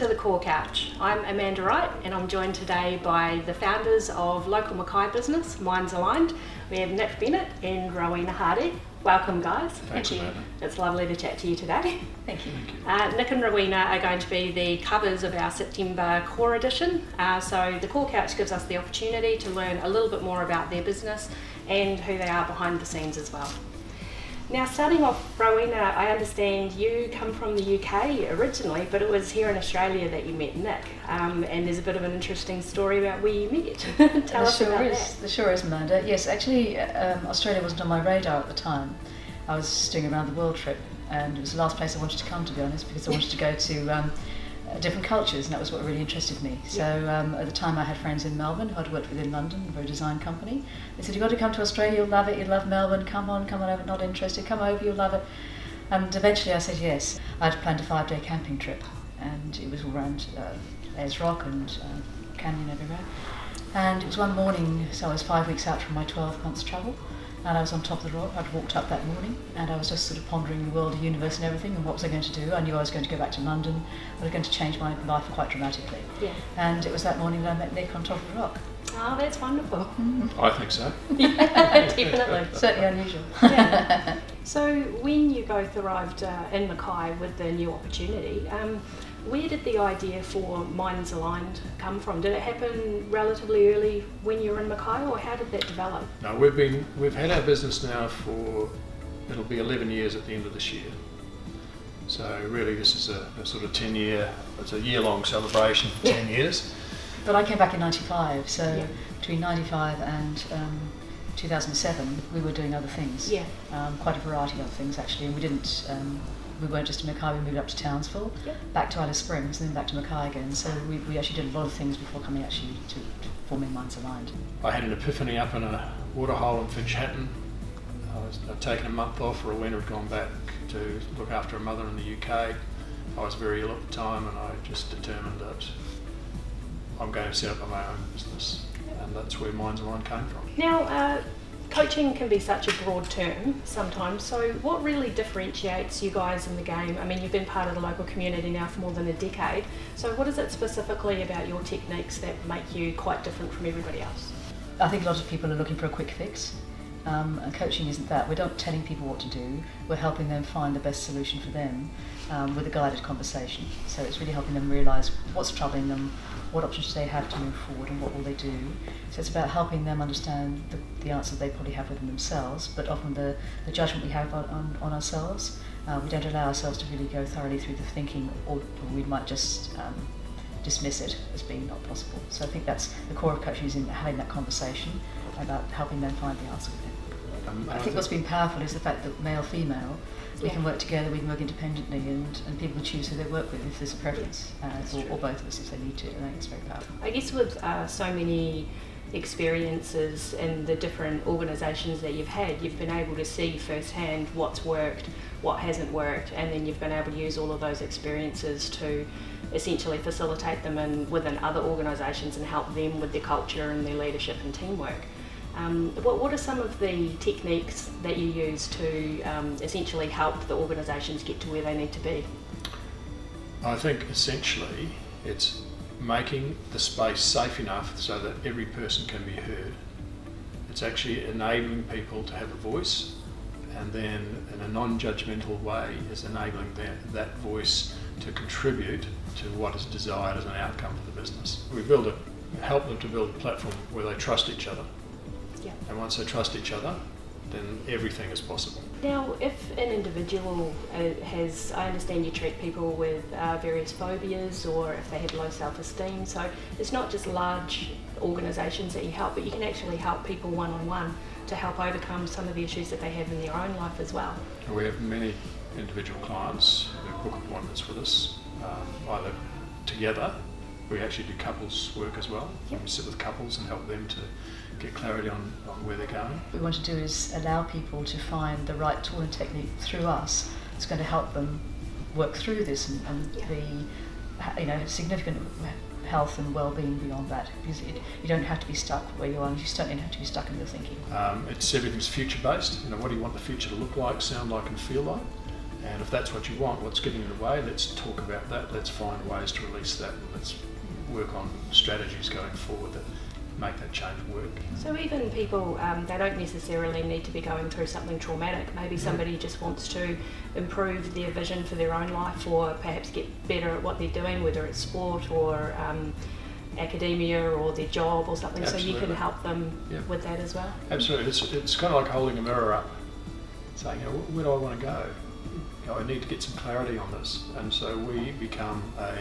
to the Core Couch. I'm Amanda Wright and I'm joined today by the founders of local Mackay business, MindsAligned. We have Nick Bennett and Rowena Hardy. Welcome guys. Thanks, Amanda. It's lovely to chat to you today. Thank you. Nick and Rowena are going to be the covers of our September Core Edition. So the Core Couch gives us the opportunity to learn a little bit more about their business and who they are behind the scenes as well. Now, starting off, Rowena, I understand you come from the UK originally, but it was here in Australia that you met Nick, and there's a bit of an interesting story about where you met. Tell us about that. There sure is, Amanda. Yes, actually, Australia wasn't on my radar at the time. I was doing a round the world trip, and it was the last place I wanted to come, to be honest, because I wanted to go to different cultures, and that was what really interested me. So at the time I had friends in Melbourne who I'd worked with in London for a design company. They said, you've got to come to Australia, you'll love it, you'll love Melbourne, come on over, not interested, come over, you'll love it. And eventually I said yes. I'd planned a 5-day camping trip, and it was all around Ayers Rock and Canyon everywhere. And it was one morning, so I was 5 weeks out from my 12 months travel, and I was on top of the rock. I'd walked up that morning and I was just sort of pondering the world, the universe and everything, and what was I going to do. I knew I was going to go back to London. I was going to change my life quite dramatically. Yeah. And it was that morning that I met Nick on top of the rock. Oh, that's wonderful. I think so. Yeah, definitely. Certainly unusual. Yeah. So when you both arrived in Mackay with the new opportunity, where did the idea for MindsAligned come from? Did it happen relatively early when you were in Mackay, or how did that develop? No, we've had our business now for, it'll be 11 years at the end of this year. So really this is a sort of 10-year, it's a year-long celebration for 10 years. But I came back in 95, so Yeah. between 95 and 2007 we were doing other things. Yeah. Quite a variety of things actually, and we weren't just in Mackay, we moved up to Townsville, back to Alice Springs, and then back to Mackay again. So we actually did a lot of things before coming actually to forming MindsAligned. I had an epiphany up in a waterhole in Finchhatton. I'd taken a month off. Rowena had gone back to look after her mother in the UK. I was very ill at the time, and I just determined that I'm going to set up my own business, and that's where MindsAligned came from. Now, coaching can be such a broad term sometimes, so what really differentiates you guys in the game? I mean, you've been part of the local community now for more than a decade, so what is it specifically about your techniques that make you quite different from everybody else? I think a lot of people are looking for a quick fix, and coaching isn't that. We're not telling people what to do, we're helping them find the best solution for them with a guided conversation. So it's really helping them realise what's troubling them, what options they have to move forward, and what will they do. So it's about helping them understand the answer they probably have within themselves, but often the judgment we have on ourselves, we don't allow ourselves to really go thoroughly through the thinking, or we might just dismiss it as being not possible. So I think that's the core of coaching, is in having that conversation about helping them find the answer within. I think what's been powerful is the fact that male, female, we can work together, we can work independently, and people choose who they work with if there's a preference, or both of us if they need to. I think it's very powerful. I guess with so many experiences in the different organisations that you've had, you've been able to see firsthand what's worked, what hasn't worked, and then you've been able to use all of those experiences to essentially facilitate them within other organisations and help them with their culture and their leadership and teamwork. What are some of the techniques that you use to essentially help the organisations get to where they need to be? I think essentially it's making the space safe enough so that every person can be heard. It's actually enabling people to have a voice, and then in a non-judgmental way is enabling that voice to contribute to what is desired as an outcome for the business. We help them to build a platform where they trust each other. Yeah. And once they trust each other, then everything is possible. Now, if an individual has, I understand you treat people with various phobias, or if they have low self-esteem, so it's not just large organisations that you help, but you can actually help people one-on-one to help overcome some of the issues that they have in their own life as well. We have many individual clients who book appointments with us, either together. We actually do couples work as well. Yep. We sit with couples and help them to get clarity on where they're going. What we want to do is allow people to find the right tool and technique through us. It's going to help them work through this and the significant health and well-being beyond that, because you don't have to be stuck where you are, and you certainly don't have to be stuck in your thinking. Everything's future-based. What do you want the future to look like, sound like and feel like? And if that's what you want, what's getting in the way, let's talk about that. Let's find ways to release that, and let's work on strategies going forward that make that change work. So even people, they don't necessarily need to be going through something traumatic. Maybe somebody just wants to improve their vision for their own life, or perhaps get better at what they're doing, whether it's sport or academia or their job or something. Absolutely. So you can help them Yep. with that as well. Absolutely. It's kind of like holding a mirror up, saying, where do I want to go? I need to get some clarity on this. And so we become a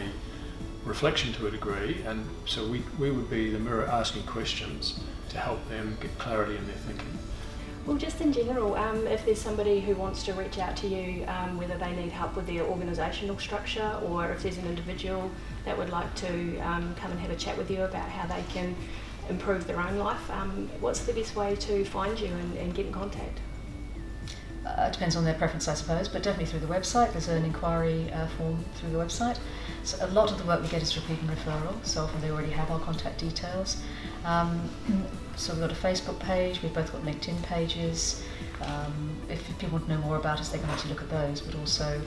reflection to a degree, and so we would be the mirror asking questions to help them get clarity in their thinking. Well, just in general, if there's somebody who wants to reach out to you, whether they need help with their organisational structure, or if there's an individual that would like to come and have a chat with you about how they can improve their own life, what's the best way to find you and get in contact? It depends on their preference, I suppose, but definitely through the website. There's an inquiry form through the website. So a lot of the work we get is repeat and referral, so often they already have our contact details. So we've got a Facebook page, we've both got LinkedIn pages. If people want to know more about us, they can actually look at those, but also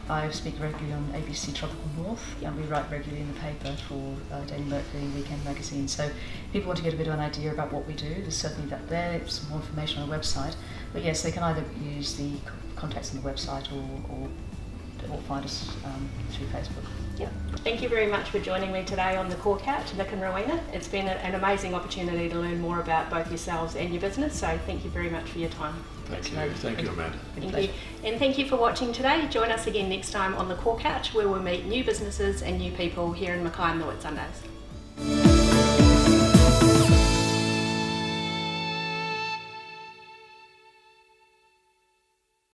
I speak regularly on ABC Tropical North, and we write regularly in the paper for Daily Mercury, Weekend Magazine. So if people want to get a bit of an idea about what we do, there's certainly that there, some more information on the website. But yes, they can either use the contacts on the website or find us through Facebook. Yep. Thank you very much for joining me today on the Core Couch, Nick and Rowena. It's been an amazing opportunity to learn more about both yourselves and your business, so thank you very much for your time. Thank you, Amanda. Thank you. And thank you for watching today. Join us again next time on the Core Couch, where we'll meet new businesses and new people here in Mackay on the Whitsundays.